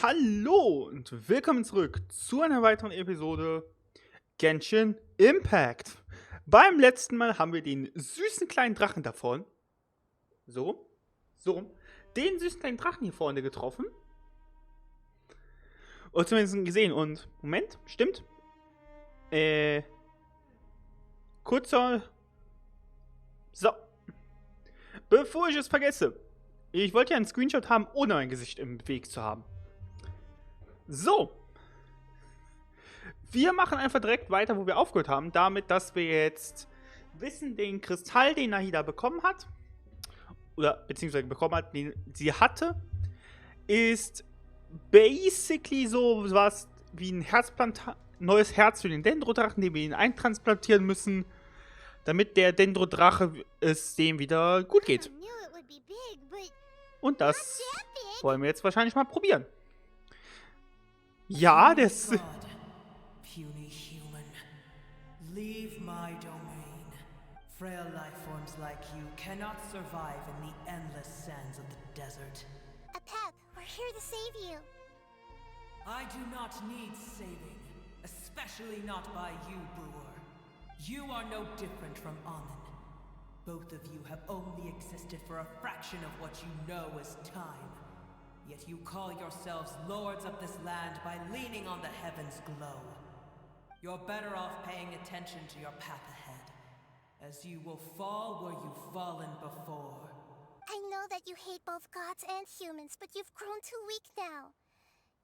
Hallo und willkommen zurück zu einer weiteren Episode Genshin Impact. Beim letzten Mal haben wir den süßen kleinen Drachen da vorne, den süßen kleinen Drachen hier vorne getroffen. Oder zumindest gesehen und, Moment, stimmt. Kurzer, so, bevor ich es vergesse. Ich wollte ja einen Screenshot haben, ohne mein Gesicht im Weg zu haben. So. Wir machen einfach direkt weiter, wo wir aufgehört haben. Damit, dass wir jetzt wissen, den Kristall, den Nahida bekommen hat, oder beziehungsweise bekommen hat, den sie hatte, ist basically so was wie ein neues Herz für den Dendrodrachen, den wir ihn eintransplantieren müssen, damit der Dendrodrache es dem wieder gut geht. Und das wollen wir jetzt wahrscheinlich mal probieren. Ja, das... Puny human, leave my domain. Frail life forms like you cannot survive in the endless sands of the desert. Apep, we're here to save you. I do not need saving, especially not by you, Brewer. You are no different from Amun. Both of you have only existed for a fraction of what you know as time. Yet you call yourselves lords of this land by leaning on the heavens' glow. You're better off paying attention to your path ahead, as you will fall where you've fallen before. I know that you hate both gods and humans, but you've grown too weak now.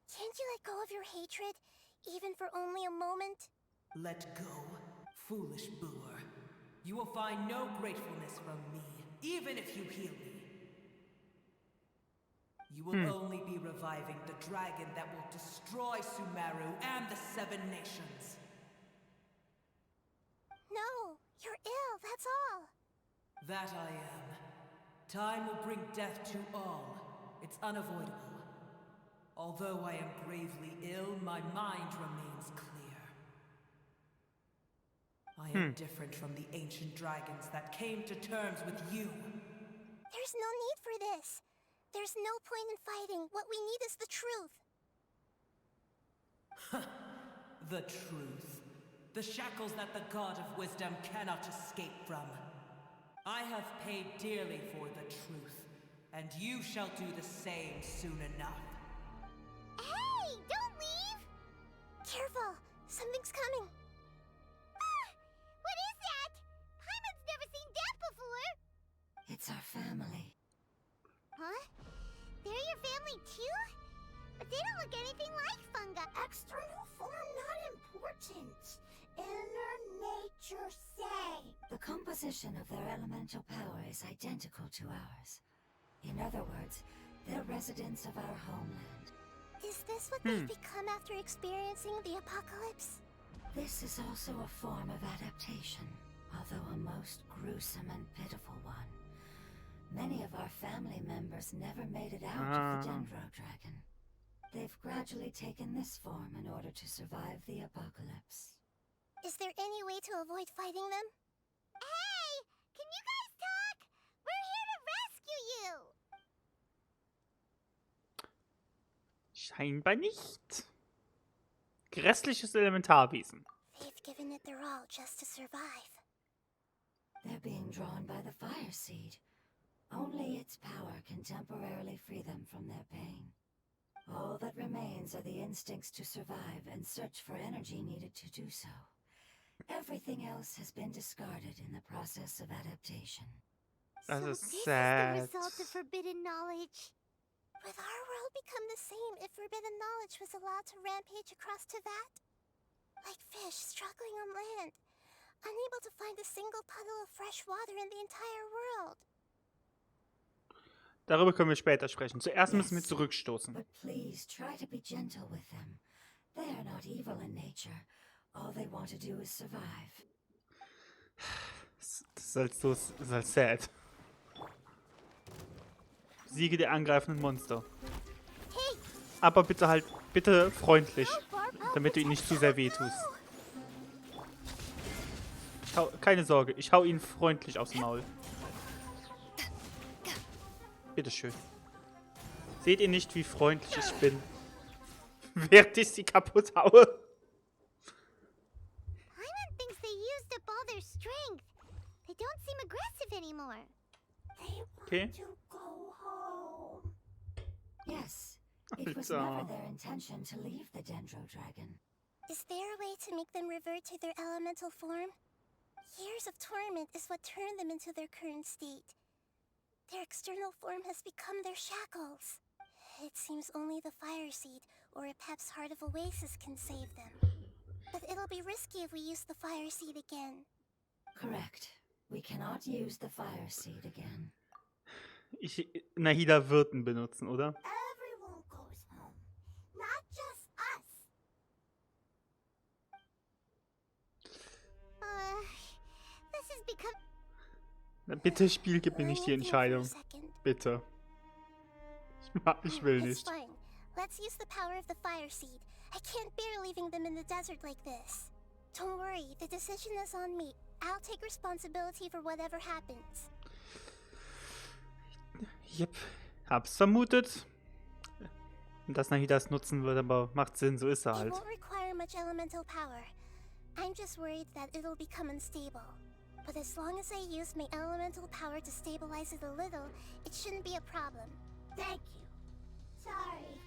Can't you let go of your hatred, even for only a moment? Let go, foolish Brewer. You will find no gratefulness from me, even if you heal me. You will only be reviving the dragon that will destroy Sumeru and the Seven Nations. No, you're ill, that's all. That I am. Time will bring death to all. It's unavoidable. Although I am gravely ill, my mind remains clear. I am different from the ancient dragons that came to terms with you. There's no need for this. There's no point in fighting. What we need is the truth. The truth. The shackles that the God of Wisdom cannot escape from. I have paid dearly for the truth, and you shall do the same soon enough. Hey, don't leave! Careful, something's coming. Ah, what is that? Paimon's never seen death before. It's our family. Huh? They're your family too? But they don't look anything like fungi. External form not important. Inner nature say. The composition of their elemental power is identical to ours. In other words, they're residents of our homeland. Is this what they've become after experiencing the apocalypse? This is also a form of adaptation, although a most gruesome and pitiful one. Many of our family members never made it out of the Dendro Dragon. They've gradually taken this form in order to survive the apocalypse. Is there any way to avoid fighting them? Hey! Can you guys talk? We're here to rescue you! Scheinbar nicht. Grässliches Elementarwesen. They've given it their all just to survive. They're being drawn by the fire seed. Only its power can temporarily free them from their pain. All that remains are the instincts to survive and search for energy needed to do so. Everything else has been discarded in the process of adaptation. Das So ist this sad. is the result of forbidden knowledge. Would our world become the same if forbidden knowledge was allowed to rampage across Teyvat? Like fish struggling on land, unable to find a single puddle of fresh water in the entire world. Darüber können wir später sprechen. Zuerst müssen wir Yes, zurückstoßen. But please try to be gentle with them. They are not evil in nature. All they want to do is survive. Das ist halt sad. Siege der angreifenden Monster. Hey, Aber bitte freundlich, damit du ihn nicht zu sehr wehtust. Keine Sorge, ich hau ihn freundlich aufs Maul. Bitteschön. Seht ihr nicht, wie freundlich ich bin? während ich sie kaputt haue. Paimon thinks they used up all their strength. They don't seem aggressive anymore. They want Okay. to go home. Yes, it was Alter. never their intention to leave the Dendro Dragon. Is there a way to make them revert to their elemental form? Years of torment is what turned them into their current state. Their external form has become their shackles. It seems only the Fire Seed or Epep's Heart of Oasis can save them. But it'll be risky if we use the Fire Seed again. Correct. We cannot use the Fire Seed again. Nahida wird ihn benutzen, oder? Everyone goes home, not just us. This has become. Na, bitte, Spiel, gib mir nicht die Entscheidung. Bitte. Ich will It's nicht. fine. Let's use the power of the Fire Seed. I can't bear leaving them in the desert like this. Don't worry, the decision is on me. I'll take responsibility for whatever happens. Yep. Hab's vermutet. Dass Nahida das nutzen wird, aber macht Sinn, so ist er It halt. won't require much elemental power. I'm just worried that it'll become unstable. But as long as I use my elemental power to stabilize it a little, it shouldn't be a problem. Thank you. Sorry.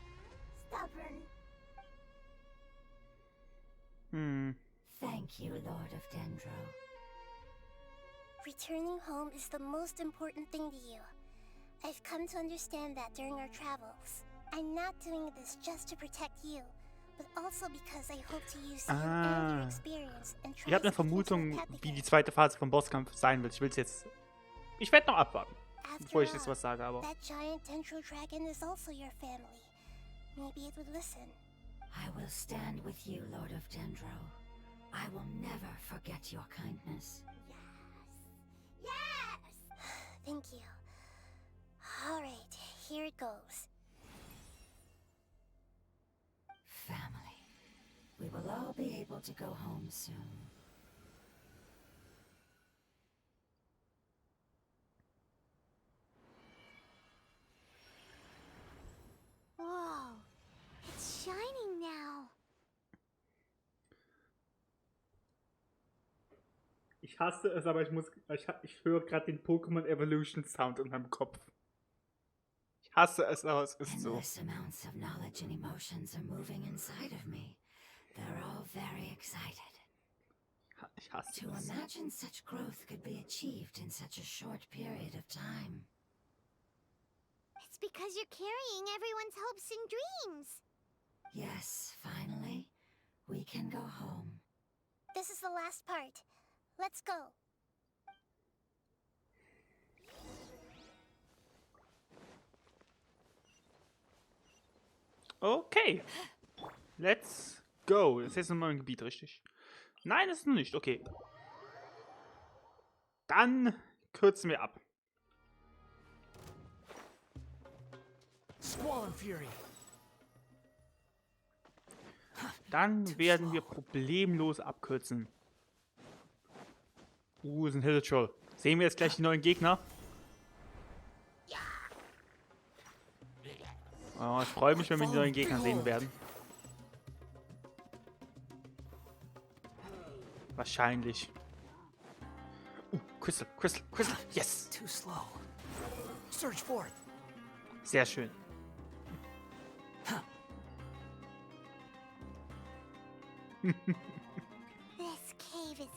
Stubborn. Thank you, Lord of Dendro. Returning home is the most important thing to you. I've come to understand that during our travels. I'm not doing this just to protect you, but also because I hope to use you and your experience and try Ich habe eine something to Vermutung, Epep wie again. die zweite Phase vom Bosskampf sein wird. Ich will's jetzt. Ich werde noch abwarten, After bevor ich jetzt all, was sage, aber. that giant Dendro Dragon is also your family. Maybe it would listen. I will stand with you, Lord of Dendro. I will never forget your kindness. Yes! Thank you. Alright, here it goes. Family. We will all be able to go home soon. Whoa, it's shining now. Ich hasse es, aber ich höre gerade den Pokémon Evolution Sound in meinem Kopf. Ich hasse es, aber es ist so. Endless amounts of knowledge and emotions are moving inside of me. They're all very excited. Ich hasse To es. imagine such growth could be achieved in such a short period of time. It's because you're carrying everyone's hopes and dreams. Yes, finally, we can go home. This is the last part. Let's go. Okay. Let's go. Das ist jetzt nochmal ein Gebiet, richtig? Nein, das ist noch nicht. Okay. Dann kürzen wir ab. Squall and Fury. Dann werden wir problemlos abkürzen. Ist ein Hill Troll. Sehen wir jetzt gleich die neuen Gegner? Oh, ich freue mich, wenn wir die neuen Gegner sehen werden. Wahrscheinlich. Crystal, Crystal, Crystal. Yes. Too slow. Surge forth. Sehr schön. This cave is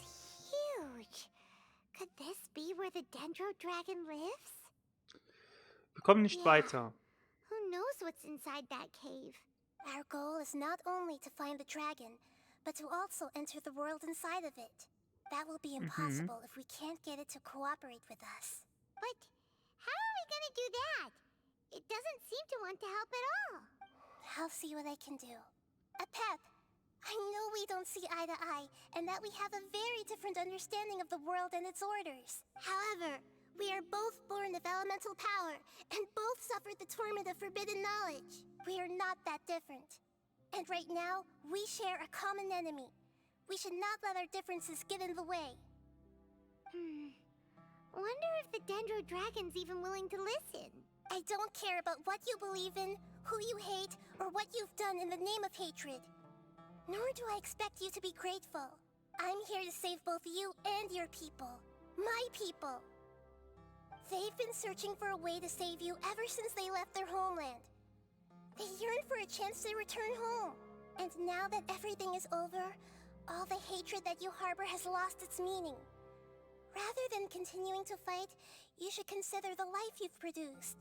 huge. Could this be where the Dendro Dragon lives? Wir kommen nicht weiter. Who knows what's inside that cave? Our goal is not only to find the dragon, but to also enter the world inside of it. That will be impossible if we can't get it to cooperate with us. But how are we gonna do that? It doesn't seem to want to help at all. I'll see what I can do. Epep, I know we don't see eye to eye, and that we have a very different understanding of the world and its orders. However, we are both born of elemental power, and both suffered the torment of forbidden knowledge. We are not that different. And right now, we share a common enemy. We should not let our differences get in the way. Wonder if the Dendro Dragon's even willing to listen. I don't care about what you believe in, who you hate, or what you've done in the name of hatred. Nor do I expect you to be grateful. I'm here to save both you and your people. My people. They've been searching for a way to save you ever since they left their homeland. They yearn for a chance to return home. And now that everything is over, all the hatred that you harbor has lost its meaning. Rather than continuing to fight, you should consider the life you've produced.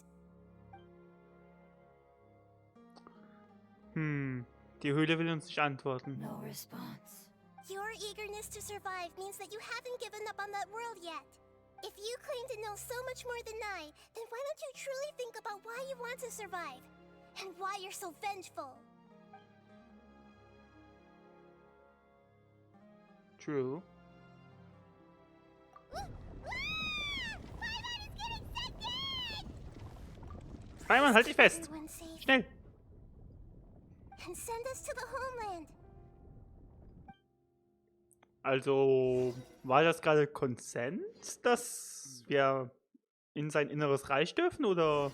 Die Höhle will uns nicht antworten. No response. Your eagerness to survive means that you haven't given up on that world yet. If you claim to know so much more than I, then why don't you truly think about why you want to survive? And why you're so vengeful? True. Paimon, halt dich fest! Everyone safe. Schnell! And send us to the homeland. Also, war das gerade Consent, dass wir in sein inneres Reich dürfen, oder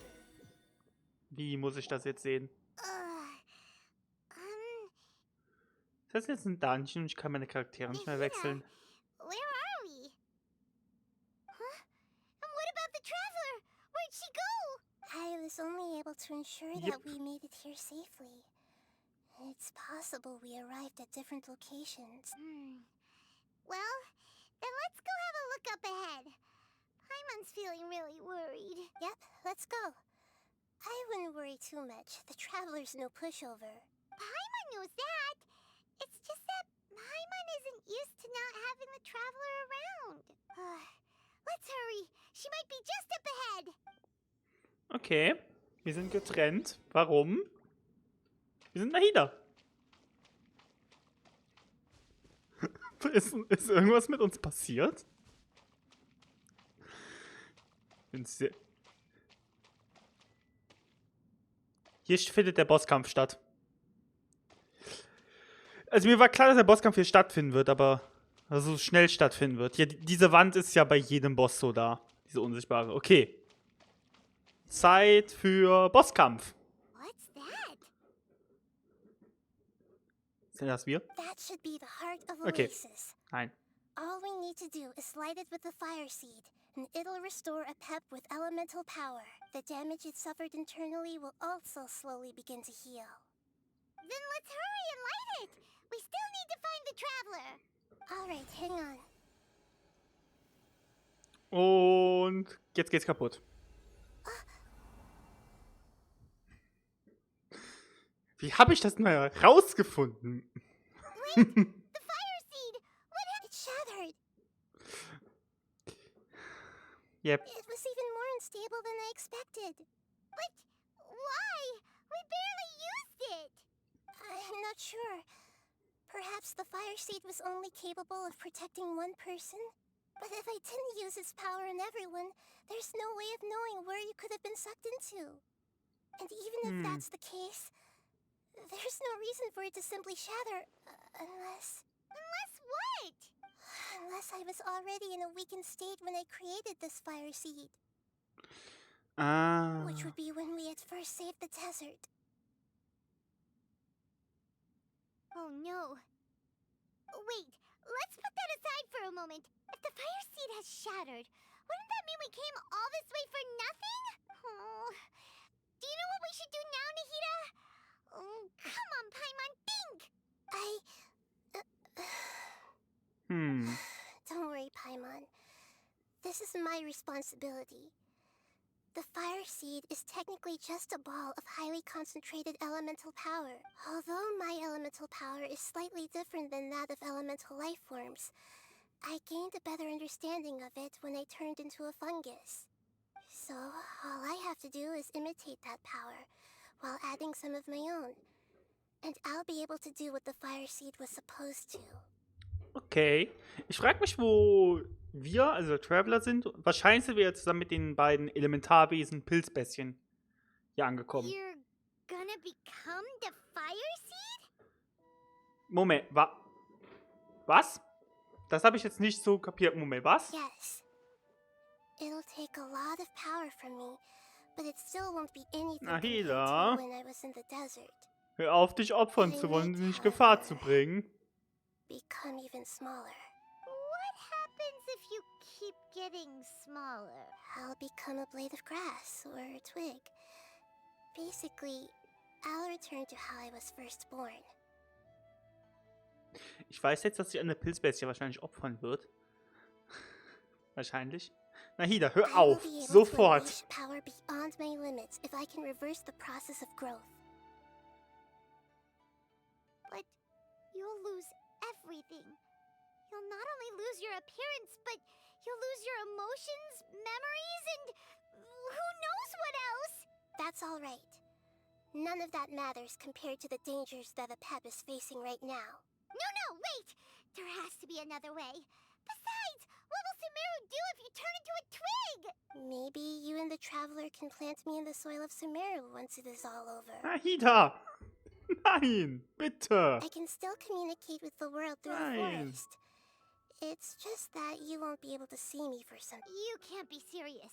wie muss ich das jetzt sehen? Das ist jetzt ein Dungeon und ich kann meine Charaktere nicht mehr wechseln. Where are we? Huh? And what about the traveler? Where'd she go? I was only able to ensure that we made it here safely. It's possible we arrived at different locations. Well, then let's go have a look up ahead. Paimon's feeling really worried. Yep, let's go. I wouldn't worry too much. The traveler's no pushover. Paimon knows that. It's just that Paimon isn't used to not having the traveler around. Let's hurry. She might be just up ahead. Okay, wir sind getrennt. Warum? Wir sind Nahida. Ist irgendwas mit uns passiert? Hier findet der Bosskampf statt. Also mir war klar, dass der Bosskampf hier stattfinden wird, aber also schnell stattfinden wird. Hier, diese Wand ist ja bei jedem Boss so da. Diese unsichtbare. Okay. Zeit für Bosskampf. What's that? Sind das wir? That should be the heart of Okay. Oasis. Nein. All we need to do is light it with the fire seed, and it'll restore a pep with elemental power. The damage it suffered internally will also slowly begin to heal. Then let's hurry and light it! We still need to find the traveler! Alright, hang on. Und jetzt geht's kaputt. Wie habe ich das mal rausgefunden? The fire seed! It shattered! Yep. It was even more unstable than I expected. But why? We barely used it! I'm not sure. Perhaps the fire seed was only capable of protecting one person? But if I didn't use its power on everyone, there's no way of knowing where you could have been sucked into. And even if that's the case, there's no reason for it to simply shatter, unless... Unless what? Unless I was already in a weakened state when I created this fire seed. Ah. Which would be when we had first saved the desert. Oh no. Wait, let's put that aside for a moment. If the fire seed has shattered, wouldn't that mean we came all this way for nothing? Oh. Do you know what we should do now, Nahida? Oh, come on, Paimon, think! Don't worry, Paimon. This is my responsibility. The fire seed is technically just a ball of highly concentrated elemental power. Although my elemental power is slightly different than that of elemental life forms, I gained a better understanding of it when I turned into a fungus. So, all I have to do is imitate that power, while adding some of my own. And I'll be able to do what the fire seed was supposed to. Okay. Ich frage mich, wo wir, also Traveler, sind. Wahrscheinlich sind wir jetzt zusammen mit den beiden Elementarwesen Pilzbässchen hier angekommen. You're gonna become the fire seed? Moment, was? Das habe ich jetzt nicht so kapiert. Moment, was? Yes. It'll take a lot of power from me, but it still won't be anything Nahida. compared to when I was in the desert. Hör auf, dich opfern zu wollen und dich in Gefahr zu bringen. Become even smaller. What happens if you keep getting smaller? I'll become a blade of grass or a twig. Basically, I'll return to how I was first born. Ich weiß jetzt, dass sich eine Pilzbestie wahrscheinlich opfern wird. Wahrscheinlich. Nahida, hör auf. Sofort. Power beyond my limits if I can reverse the process of growth. But you'll lose everything. You'll not only lose your appearance, but you'll lose your emotions, memories, and who knows what else? That's all right. None of that matters compared to the dangers that the pep is facing right now. No, wait! There has to be another way. Besides, what will Sumeru do if you turn into a twig? Maybe you and the Traveler can plant me in the soil of Sumeru once it is all over. Nahida! Nein, bitte! I can still communicate with the world through the Nein. forest. It's just that you won't be able to see me for some... You can't be serious.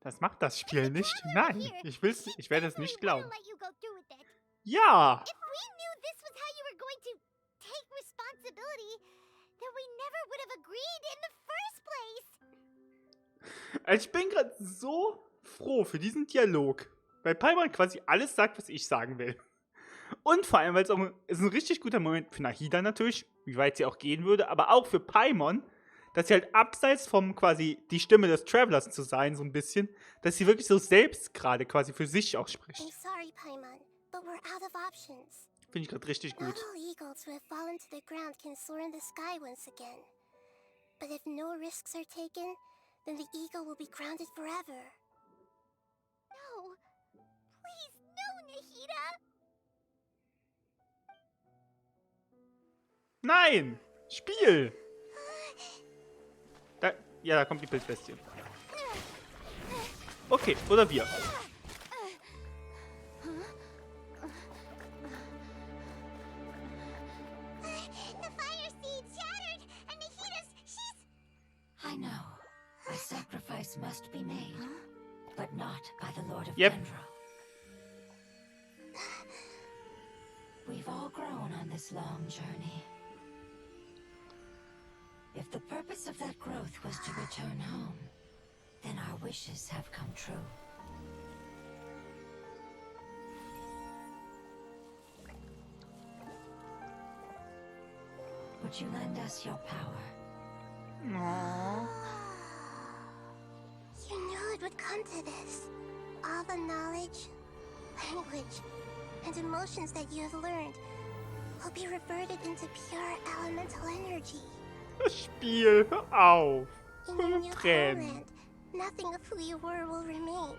Das macht das Spiel nicht. Nein, ich werde es nicht glauben. Let you go through with it. Ja! If we knew this was how you were going to take responsibility, then we never would have agreed in the first place. Also ich bin gerade so froh für diesen Dialog, weil Paimon quasi alles sagt, was ich sagen will. Und vor allem, weil es ein richtig guter Moment für Nahida natürlich, wie weit sie auch gehen würde, aber auch für Paimon, dass sie halt abseits vom quasi die Stimme des Travelers zu sein, so ein bisschen, dass sie wirklich so selbst gerade quasi für sich auch spricht. I'm sorry, Paimon, but we're out of options. Finde ich gerade richtig Not gut. all eagles who have fallen to the ground can soar in the sky once again. But if no risks are taken, then the eagle will be grounded forever. No. Please, no, Nahida. Nein! Spiel! Da kommt die Pilzbestie. Okay, oder wir. The fire seed shattered, and she's... I know. A sacrifice must be made, but not by the Lord of Yep. Kendra. We've all grown on this long journey. If the purpose of that growth was to return home, then our wishes have come true. Would you lend us your power? Aww. You knew it would come to this. All the knowledge, language, and emotions that you have learned will be reverted into pure elemental energy. Das Spiel, hör auf. In your new Tränen. homeland, nothing of who you were will remain.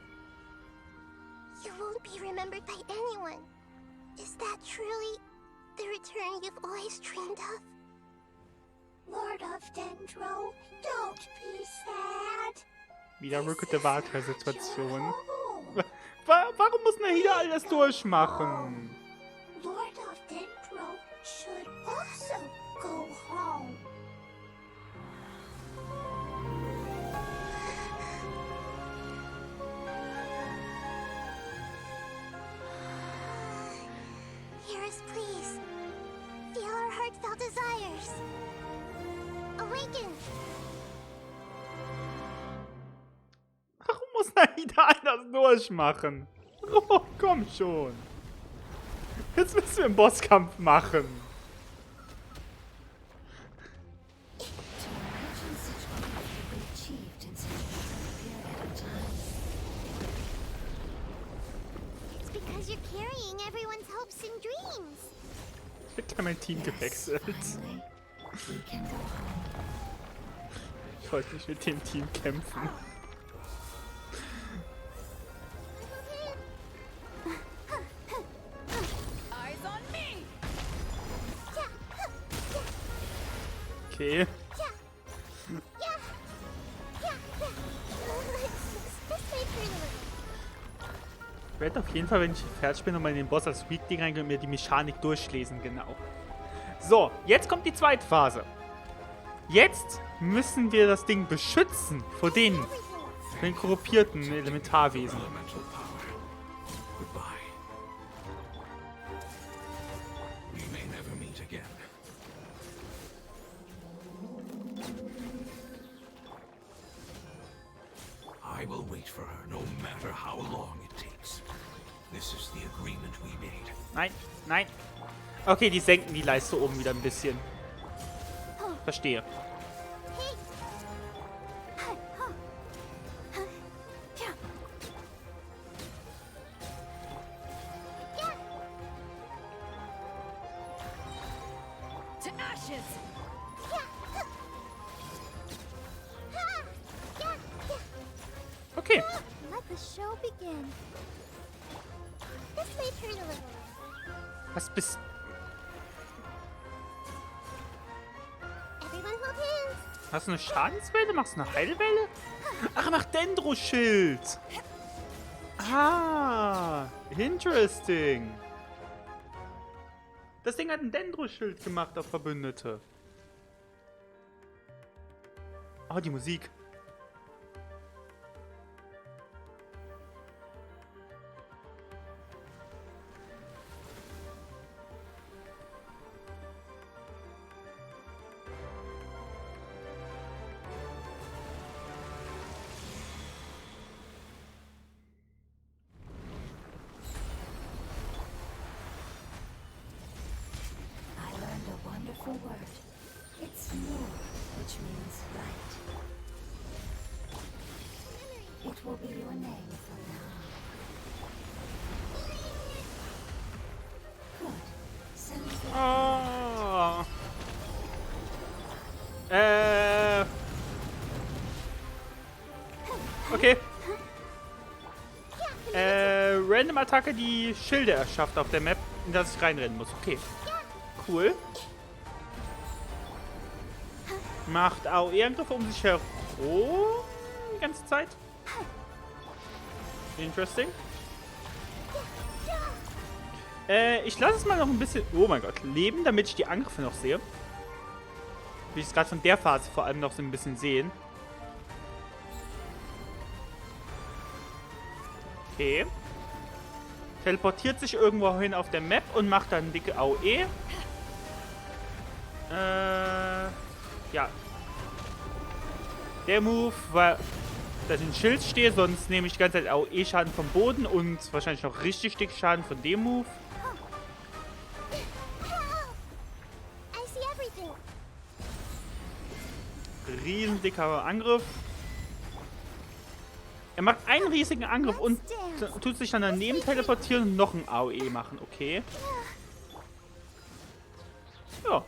You won't be remembered by anyone. Is that truly the return you've always dreamed of? Lord of Dendro, don't be sad. Wieder rückte Wartesituation. Warum muss Nahida alles durchmachen? Lord of Dendro should also go home. Hear us, please. Feel our heartfelt desires. Awaken! Warum muss Nahida alles durchmachen? Oh, komm schon. Jetzt müssen wir einen Bosskampf machen. To imagine such growth could be achieved in such a short period of time. It's because you're carrying everyone's hopes and dreams. Ich hätte mein Team gewechselt. Finally, we can go home. Ich wollte nicht mit dem Team kämpfen. Eyes on me. Okay. Ich werde auf jeden Fall, wenn ich fertig bin, nochmal in den Boss als Weekly reingehen und mir die Mechanik durchlesen, genau. So, jetzt kommt die zweite Phase. Jetzt müssen wir das Ding beschützen vor denen. Den korrupierten Elementarwesen. Elemental power. Goodbye. We may never meet again. I will wait for her, no matter how long it takes. This is the agreement we made. Nein, nein. Okay, die senken die Leiste oben wieder ein bisschen. Verstehe. To ashes! Okay. Let the show begin. This may hurt a little. Was bist... Everyone hold hands. Hast du eine Schadenswelle? Machst du eine Heilwelle? Ach, er macht Dendro-Schild. Ah, interesting. Das Ding hat ein Dendro-Schild gemacht auf Verbündete. Oh, die Musik. I learned a wonderful word. It's more, which means light. It will be your name from now on. Good. Sounds like Oh. Okay. Random-Attacke, die Schilde erschafft auf der Map, in das ich reinrennen muss. Okay. Cool. Macht AOE-Angriffe um sich herum die ganze Zeit. Interesting. Ich lasse es mal noch ein bisschen... Oh mein Gott. Leben, damit ich die Angriffe noch sehe. Will ich es gerade von der Phase vor allem noch so ein bisschen sehen. Okay. Teleportiert sich irgendwo hin auf der Map und macht dann dicke AOE. Ja. Der Move war, dass ich in Schild stehe, sonst nehme ich die ganze Zeit AOE-Schaden vom Boden und wahrscheinlich noch richtig dick Schaden von dem Move. I see everything. Riesendicker Angriff. Er macht einen riesigen Angriff und tut sich dann daneben teleportieren und noch ein AOE machen. Okay. Ja.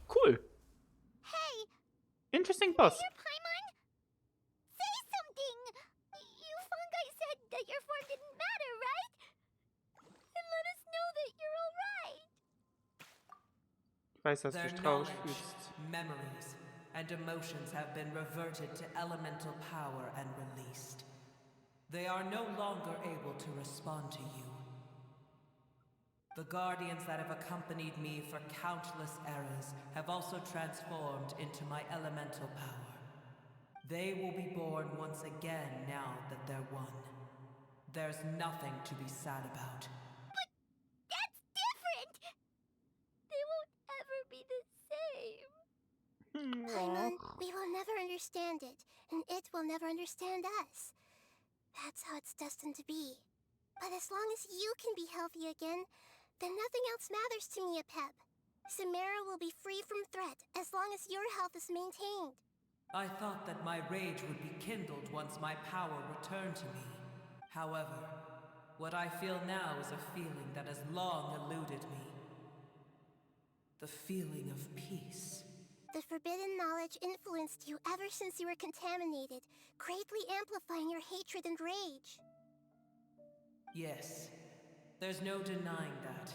Cool. Hey, Interesting Boss. your Paimon? Say something. You fungi said that your form didn't matter, right? And let us know that you're alright. Ich weiß, dass du Their dich traurig knowledge, fühlst. memories, and emotions have been reverted to elemental power and released. They are no longer able to respond to you. The guardians that have accompanied me for countless eras have also transformed into my elemental power. They will be born once again now that they're one. There's nothing to be sad about. That's different. They won't ever be the same. Paimon, we will never understand it, and it will never understand us. That's how it's destined to be. But as long as you can be healthy again, then nothing else matters to me, Apep. Samara will be free from threat as long as your health is maintained. I thought that my rage would be kindled once my power returned to me. However, what I feel now is a feeling that has long eluded me. The feeling of peace. The forbidden knowledge influenced you ever since you were contaminated, greatly amplifying your hatred and rage. Yes, there's no denying that.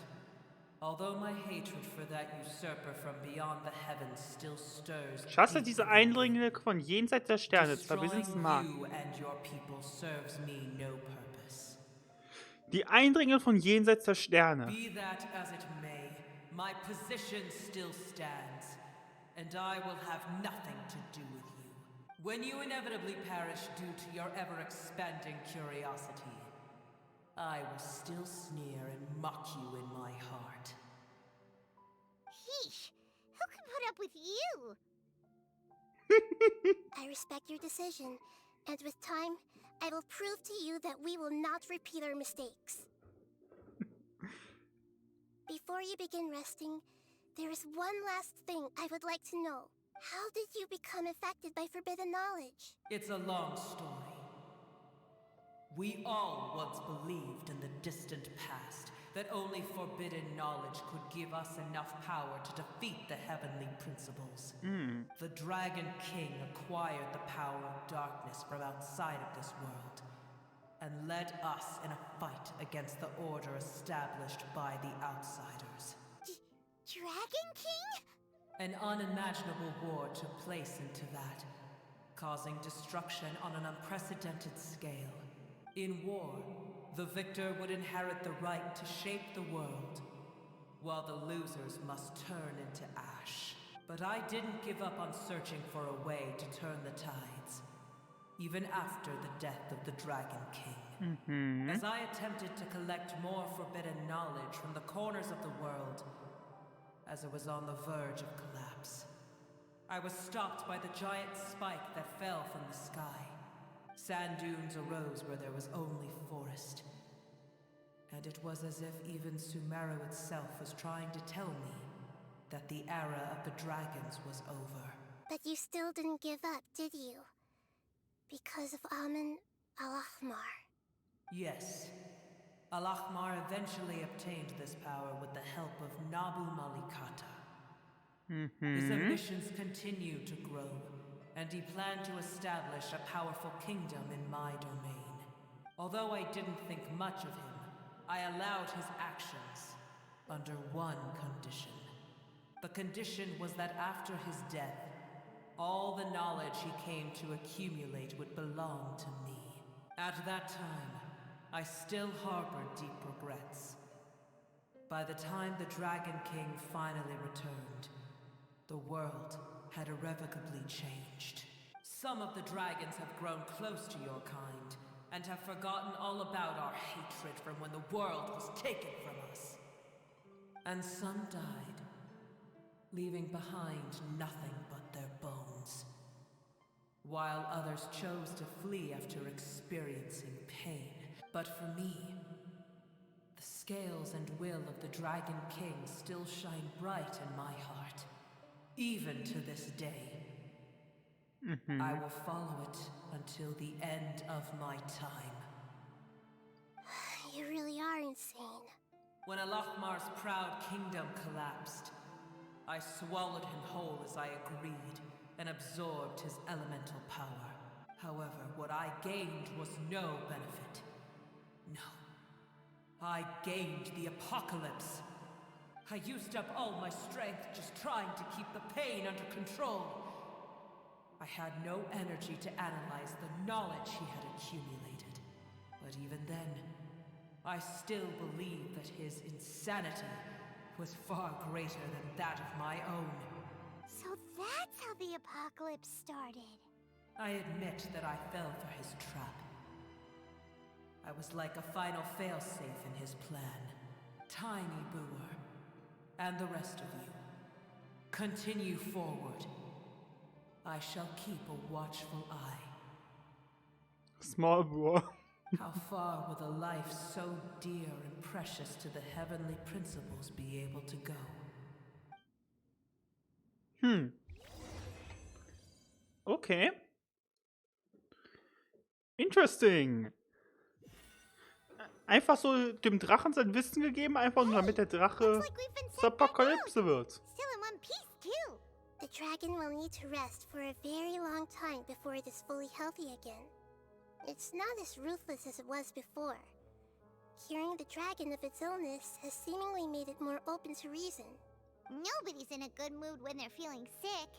Although my hatred for that usurper from beyond the heavens still stirs. Schaffst du deep diese within me. Eindringlinge von jenseits der Sterne, zwar bis ins Destroying Mark. you and your people serves me no purpose. Die Eindringlinge von jenseits der Sterne. Be that as it may, my position still stands, and I will have nothing to do with you. When you inevitably perish due to your ever-expanding curiosity, I will still sneer and mock you in my heart. Heesh, who can put up with you? I respect your decision, and with time, I will prove to you that we will not repeat our mistakes. Before you begin resting, there is one last thing I would like to know. How did you become affected by forbidden knowledge? It's a long story. We all once believed in the distant past that only forbidden knowledge could give us enough power to defeat the heavenly principles. The Dragon King acquired the power of darkness from outside of this world and led us in a fight against the order established by the outsiders. Dragon King? An unimaginable war took place into that, causing destruction on an unprecedented scale. In war, the victor would inherit the right to shape the world, while the losers must turn into ash. But I didn't give up on searching for a way to turn the tides, even after the death of the Dragon King. As I attempted to collect more forbidden knowledge from the corners of the world, as it was on the verge of collapse, I was stopped by the giant spike that fell from the sky. Sand dunes arose where there was only forest. And it was as if even Sumeru itself was trying to tell me that the era of the dragons was over. But you still didn't give up, did you? Because of Amun Al-Ahmar. Yes. Al-Ahmar eventually obtained this power with the help of Nabu Malikata. His ambitions continued to grow, and he planned to establish a powerful kingdom in my domain. Although I didn't think much of him, I allowed his actions under one condition. The condition was that after his death, all the knowledge he came to accumulate would belong to me. At that time, I still harbored deep regrets. By the time the Dragon King finally returned, the world had irrevocably changed. Some of the dragons have grown close to your kind, and have forgotten all about our hatred from when the world was taken from us. And some died, leaving behind nothing but their bones. While others chose to flee after experiencing pain. But for me, the scales and will of the Dragon King still shine bright in my heart. Even to this day. I will follow it until the end of my time. You really are insane. When Al-Ahmar's proud kingdom collapsed, I swallowed him whole as I agreed and absorbed his elemental power. However, what I gained was no benefit. No. I gained the apocalypse. I used up all my strength just trying to keep the pain under control. I had no energy to analyze the knowledge he had accumulated. But even then, I still believed that his insanity was far greater than that of my own. So that's how the apocalypse started. I admit that I fell for his trap. I was like a final failsafe in his plan. Tiny Boer, and the rest of you, continue forward. I shall keep a watchful eye. Small Boer. How far will a life so dear and precious to the heavenly principles be able to go? Okay. Interesting. Einfach so dem Drachen sein Wissen gegeben, einfach nur damit der Drache Looks like we've been zur sent back Apokalypse out. wird. Still in one piece, too. The dragon will need to rest for a very long time before it is fully healthy again. It's not as ruthless as it was before. Curing the dragon of its illness has seemingly made it more open to reason. Nobody's in a good mood when they're feeling sick.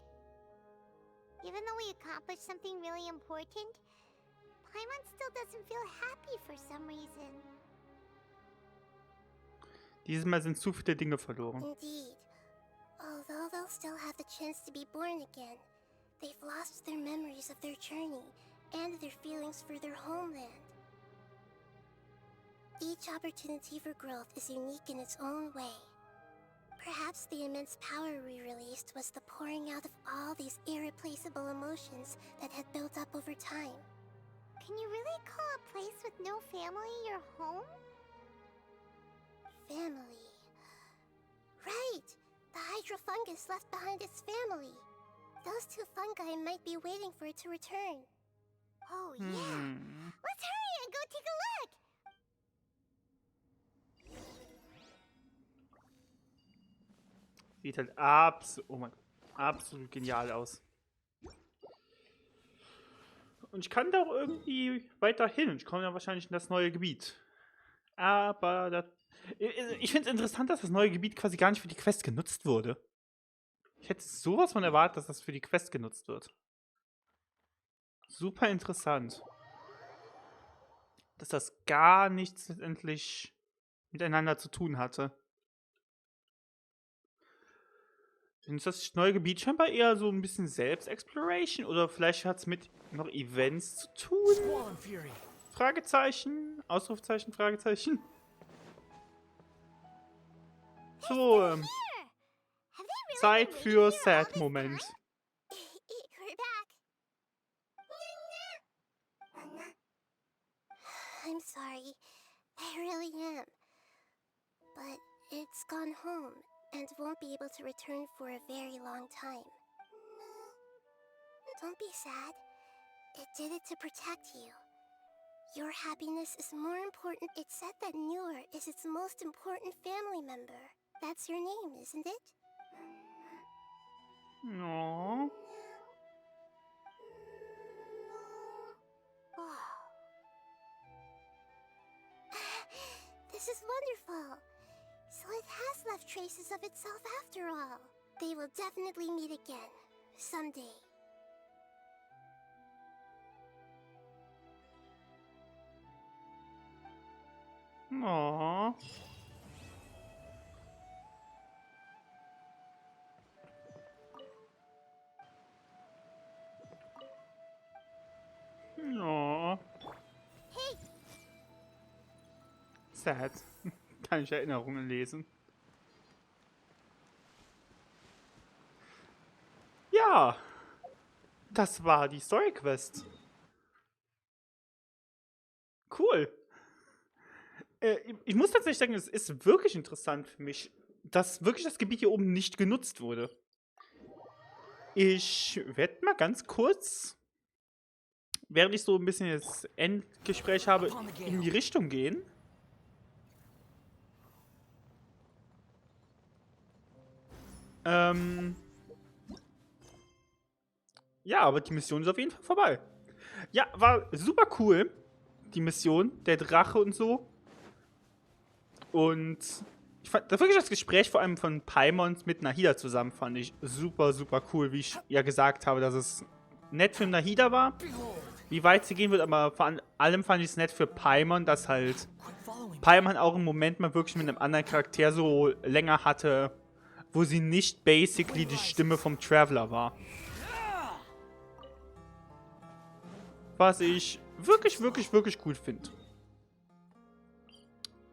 Even though we accomplished something really important, Paimon still doesn't feel happy for some reason. Dieses Mal sind zu viele Dinge verloren. Indeed. Although they'll still have the chance to be born again, They've lost their memories of their journey and their feelings for their homeland. Each opportunity for growth is unique in its own way. Perhaps the immense power we released was the pouring out of all these irreplaceable emotions that had built up over time. Can you really call a place with no family your home? Family. Right! The hydrofungus left behind its family. Those two fungi might be waiting for it to return. Oh yeah! Let's hurry and go take a look! Sieht halt oh mein Gott, absolut genial aus. Und ich kann da auch irgendwie weiter hin. Ich komme ja wahrscheinlich in das neue Gebiet. Aber ich finde es interessant, dass das neue Gebiet quasi gar nicht für die Quest genutzt wurde. Ich hätte sowas von erwartet, dass das für die Quest genutzt wird. Super interessant. Dass das gar nichts letztendlich miteinander zu tun hatte. Ist das neue Gebiet scheinbar eher so ein bisschen Selbstexploration oder vielleicht hat es mit noch Events zu tun? Fragezeichen, Ausrufezeichen, Fragezeichen. So, Zeit für Sad-Moment. We're back. I'm sorry. I really am. But it's gone home and won't be able to return for a very long time. Don't be sad. It did it to protect you. Your happiness is more important. It's said that Newer is its most important family member. That's your name, isn't it? No. Oh. This is wonderful. So it has left traces of itself after all. They will definitely meet again. Someday. Aww. Aww. Hey! Sad. Kann ich Erinnerungen lesen. Ja. Das war die Story Quest. Cool. Ich muss tatsächlich sagen, es ist wirklich interessant für mich, dass wirklich das Gebiet hier oben nicht genutzt wurde. Ich werde mal ganz kurz, während ich so ein bisschen das Endgespräch habe, in die Richtung gehen. Ja, aber die Mission ist auf jeden Fall vorbei. Ja, war super cool, die Mission, der Drache und so. Und ich fand wirklich das Gespräch vor allem von Paimons mit Nahida zusammen fand ich super, super cool, wie ich ja gesagt habe, dass es nett für Nahida war, wie weit sie gehen wird, aber vor allem fand ich es nett für Paimon, dass halt Paimon auch im Moment mal wirklich mit einem anderen Charakter so länger hatte, wo sie nicht basically die Stimme vom Traveler war. Was ich wirklich, wirklich, wirklich cool finde.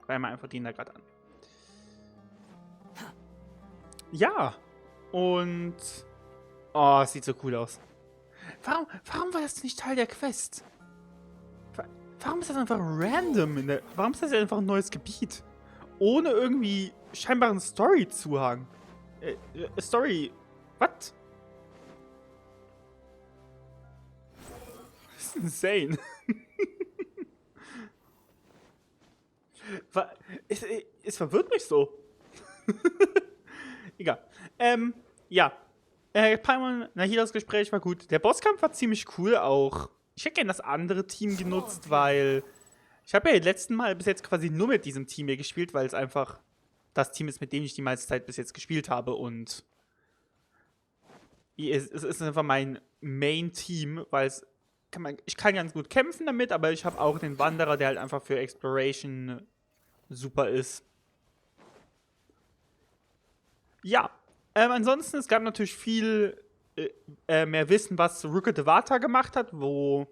Reihen wir einfach den da gerade an. Ja. Und... Oh, es sieht so cool aus. Warum war das nicht Teil der Quest? Warum ist das einfach random? Warum ist das einfach ein neues Gebiet? Ohne irgendwie scheinbaren Story-Zuhang. Story... Was? Das ist insane. Es verwirrt mich so. Egal. Ja. Paimon, Nahidas Gespräch war gut. Der Bosskampf war ziemlich cool auch. Ich hätte gerne das andere Team genutzt, weil ich habe ja das letzte Mal bis jetzt quasi nur mit diesem Team hier gespielt, weil es einfach das Team ist, mit dem ich die meiste Zeit bis jetzt gespielt habe und es ist einfach mein Main-Team, weil ich kann ganz gut kämpfen damit, aber ich habe auch den Wanderer, der halt einfach für Exploration super ist. Ja, ansonsten, es gab natürlich viel mehr wissen, was Ruka Devata gemacht hat, wo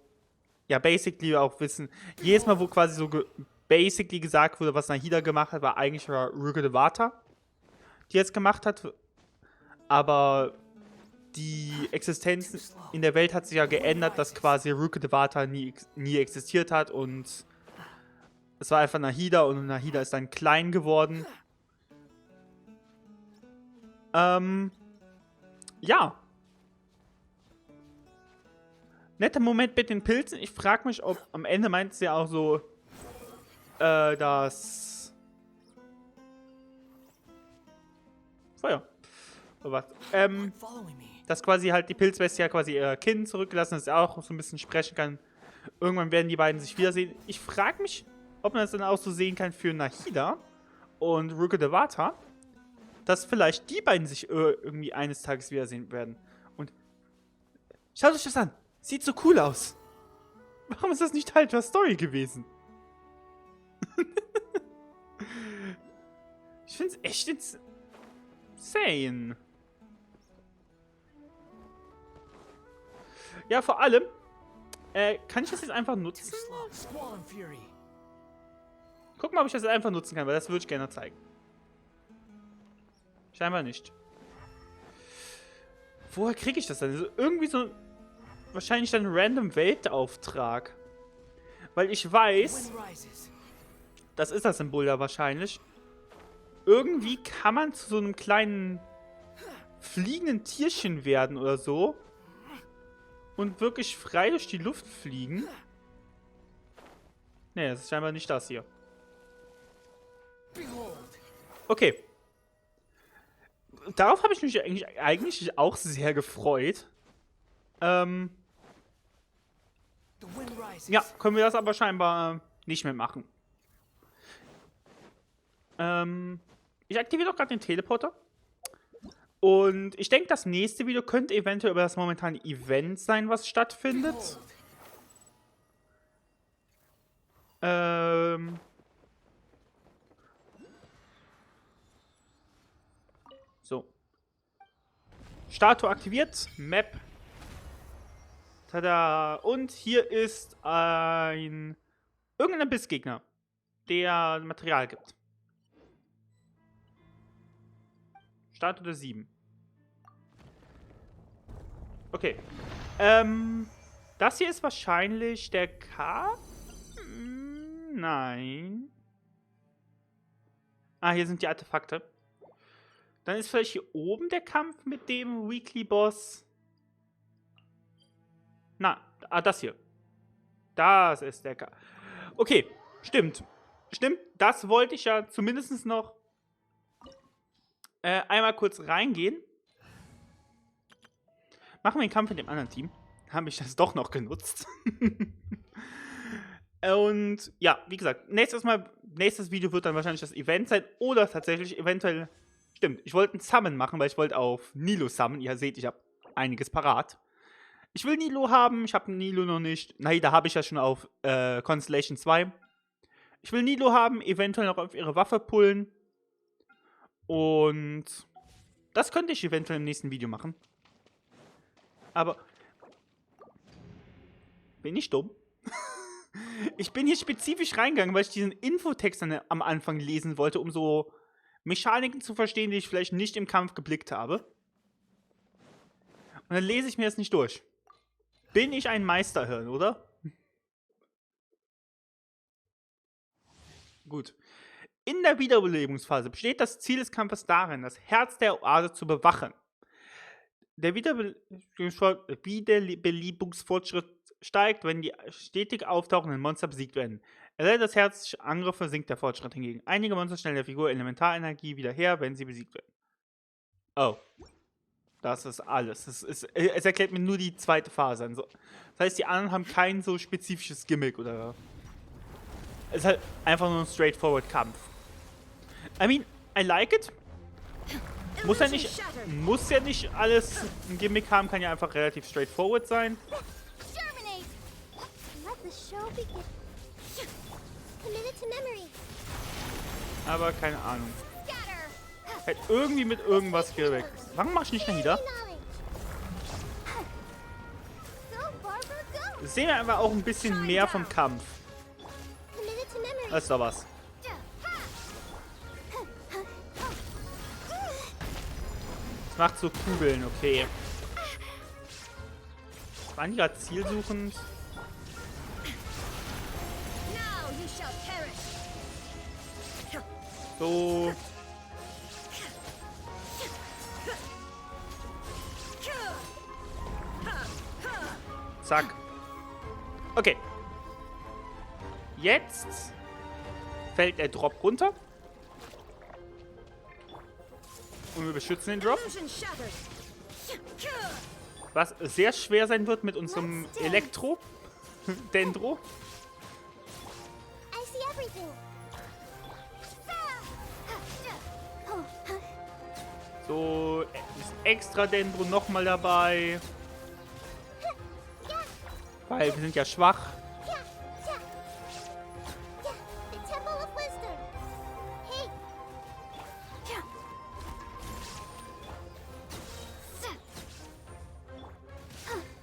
ja basically auch wissen, jedes Mal, wo quasi so basically gesagt wurde, was Nahida gemacht hat, war eigentlich Ruka Devata, die jetzt gemacht hat. Aber die Existenz in der Welt hat sich ja geändert, dass quasi Ruka Devata nie existiert hat und es war einfach Nahida und Nahida ist dann klein geworden. Ja. Netter Moment mit den Pilzen. Ich frage mich, ob am Ende meint sie ja auch so, dass Feuer. Oh, was? Dass quasi halt die Pilzbestie ja quasi ihr Kind zurückgelassen hat, dass er auch so ein bisschen sprechen kann. Irgendwann werden die beiden sich wiedersehen. Ich frage mich, ob man das dann auch so sehen kann für Nahida und Ruka Devata, dass vielleicht die beiden sich irgendwie eines Tages wiedersehen werden. Und schaut euch das an. Sieht so cool aus. Warum ist das nicht Teil der Story gewesen? Ich finde es echt insane. Ja, vor allem, kann ich das jetzt einfach nutzen? Guck mal, ob ich das jetzt einfach nutzen kann, weil das würde ich gerne zeigen. Scheinbar nicht. Woher kriege ich das denn? Also irgendwie so, wahrscheinlich dann ein random Weltauftrag. Weil ich weiß, das ist das Symbol da wahrscheinlich. Irgendwie kann man zu so einem kleinen fliegenden Tierchen werden oder so. Und wirklich frei durch die Luft fliegen. Nee, das ist scheinbar nicht das hier. Okay. Darauf habe ich mich eigentlich auch sehr gefreut. Ja, können wir das aber scheinbar nicht mehr machen. Ich aktiviere doch gerade den Teleporter. Und ich denke, das nächste Video könnte eventuell über das momentane Event sein, was stattfindet. So. Statue aktiviert. Map. Tada. Und hier ist irgendein Bissgegner, der Material gibt. Statue der 7. Okay. Das hier ist wahrscheinlich der K. Nein. Ah, hier sind die Artefakte. Dann ist vielleicht hier oben der Kampf mit dem Weekly Boss. Na, das hier. Das ist der K. Okay, stimmt. Stimmt, das wollte ich ja zumindest noch einmal kurz reingehen. Machen wir den Kampf mit dem anderen Team. Habe ich das doch noch genutzt. Und ja, wie gesagt, nächstes Video wird dann wahrscheinlich das Event sein. Oder tatsächlich eventuell, stimmt, ich wollte ein Summon machen, weil ich wollte auf Nilo summon. Ihr seht, ich habe einiges parat. Ich will Nilo haben, ich habe Nilo noch nicht. Nahida habe ich ja schon auf Constellation 2. Ich will Nilo haben, eventuell noch auf ihre Waffe pullen. Und das könnte ich eventuell im nächsten Video machen. Aber bin ich dumm? Ich bin hier spezifisch reingegangen, weil ich diesen Infotext am Anfang lesen wollte, um so Mechaniken zu verstehen, die ich vielleicht nicht im Kampf geblickt habe. Und dann lese ich mir das nicht durch. Bin ich ein Meisterhirn, oder? Gut. In der Wiederbelebungsphase besteht das Ziel des Kampfes darin, das Herz der Oase zu bewachen. Der Wiederbelebungsfortschritt steigt, wenn die stetig auftauchenden Monster besiegt werden. Erleidet das Herz durch Angriffe, sinkt der Fortschritt hingegen. Einige Monster stellen der Figur Elementarenergie wieder her, wenn sie besiegt werden. Oh. Das ist alles. Es erklärt mir nur die zweite Phase. Also, das heißt, die anderen haben kein so spezifisches Gimmick oder. Es ist halt einfach nur ein straightforward Kampf. I mean, I like it. Muss ja nicht alles ein Gimmick haben, kann ja einfach relativ straightforward sein. Aber keine Ahnung. Halt irgendwie mit irgendwas geweckt. Warum mach ich nicht Nahida? sehen wir einfach auch ein bisschen mehr vom Kampf. Committed to memory. Das ist doch was. Das macht so Kugeln, okay. Waren die gerade zielsuchend? Now you shall perish. So. Zack. Okay. Jetzt fällt der Drop runter. Und wir beschützen den Drop. Illusion shattered. Was sehr schwer sein wird mit unserem Elektro. Dendro. I see everything. So, ist extra Dendro nochmal dabei. Weil wir sind ja schwach. Yeah, yeah. Yeah, the Temple of Wisdom. Hey. Yeah.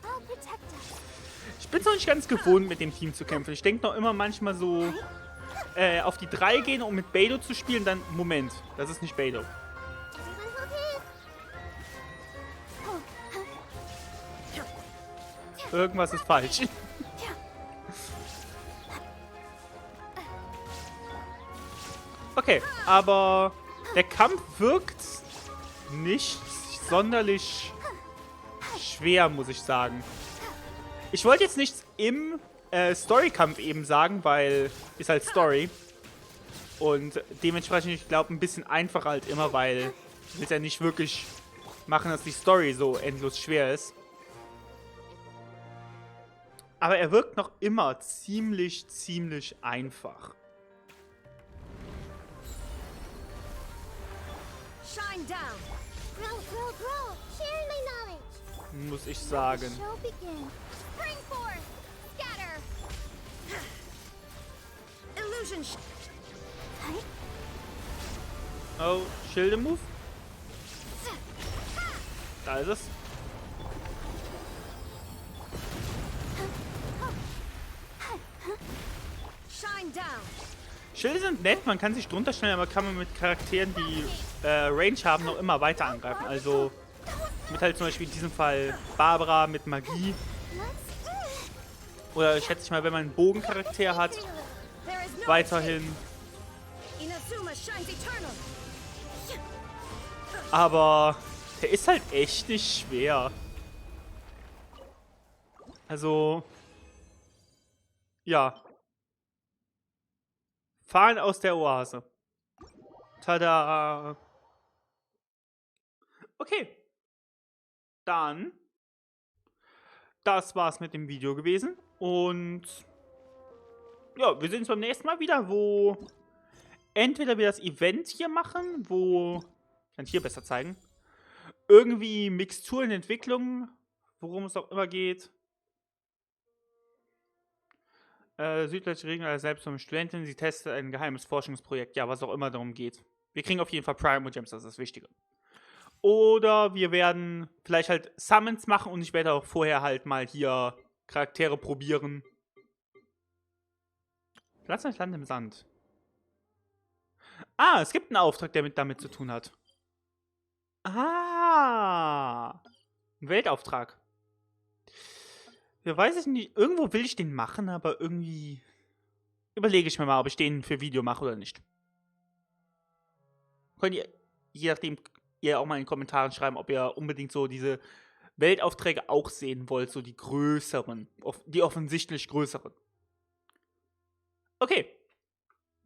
I'll protect us. Ich bin es noch nicht ganz gewohnt, mit dem Team zu kämpfen. Ich denke noch immer manchmal so auf die 3 gehen, um mit Beidou zu spielen. Dann, Moment, das ist nicht Beidou. Everyone's okay. Irgendwas ist falsch. Okay, aber der Kampf wirkt nicht sonderlich schwer, muss ich sagen. Ich wollte jetzt nichts im Story-Kampf eben sagen, weil ist halt Story. Und dementsprechend, ich glaube, ein bisschen einfacher halt immer, weil ich will ja nicht wirklich machen, dass die Story so endlos schwer ist. Aber er wirkt noch immer ziemlich einfach. Shine down. Grow, grow, grow. Share my knowledge. Muss ich sagen. Show begin. Spring forth. Scatter. Illusion Oh, Schilde-Move. Da ist es. shine down. Schilde sind nett, man kann sich drunter stellen, aber kann man mit Charakteren, die Range haben, noch immer weiter angreifen. Also mit halt zum Beispiel in diesem Fall Barbara mit Magie. Oder schätze ich mal, wenn man einen Bogencharakter hat, There is no weiterhin. Inazuma shines eternal. Aber der ist halt echt nicht schwer. Also, ja. Fahren aus der Oase. Tada! Okay. Dann. Das war's mit dem Video gewesen. Und ja, wir sehen uns beim nächsten Mal wieder, wo entweder wir das Event hier machen, wo. Kann ich hier besser zeigen. Irgendwie Mixturen in Entwicklung, worum es auch immer geht. Süddeutsche Regeln als selbstständige Studentin, sie testet ein geheimes Forschungsprojekt. Ja, was auch immer darum geht. Wir kriegen auf jeden Fall Prime und Gems, das ist das Wichtige. Oder wir werden vielleicht halt Summons machen und ich werde auch vorher halt mal hier Charaktere probieren. Platz das Land im Sand. Ah, es gibt einen Auftrag, der damit zu tun hat. Ah, ein Weltauftrag. Ja, weiß ich nicht. Irgendwo will ich den machen, aber irgendwie überlege ich mir mal, ob ich den für Video mache oder nicht. Könnt ihr, je nachdem, ihr auch mal in den Kommentaren schreiben, ob ihr unbedingt so diese Weltaufträge auch sehen wollt, so die größeren, die offensichtlich größeren. Okay,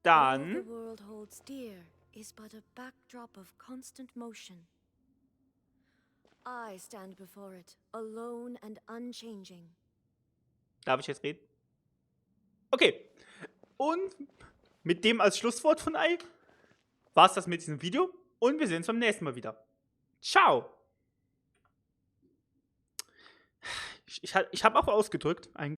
All the dann world holds dear is but a backdrop of constant motion. I stand before it, alone and unchanging. darf ich jetzt reden? Okay, und mit dem als Schlusswort von Ei war es das mit diesem Video und wir sehen uns beim nächsten Mal wieder. Ciao! Ich habe auch ausgedrückt,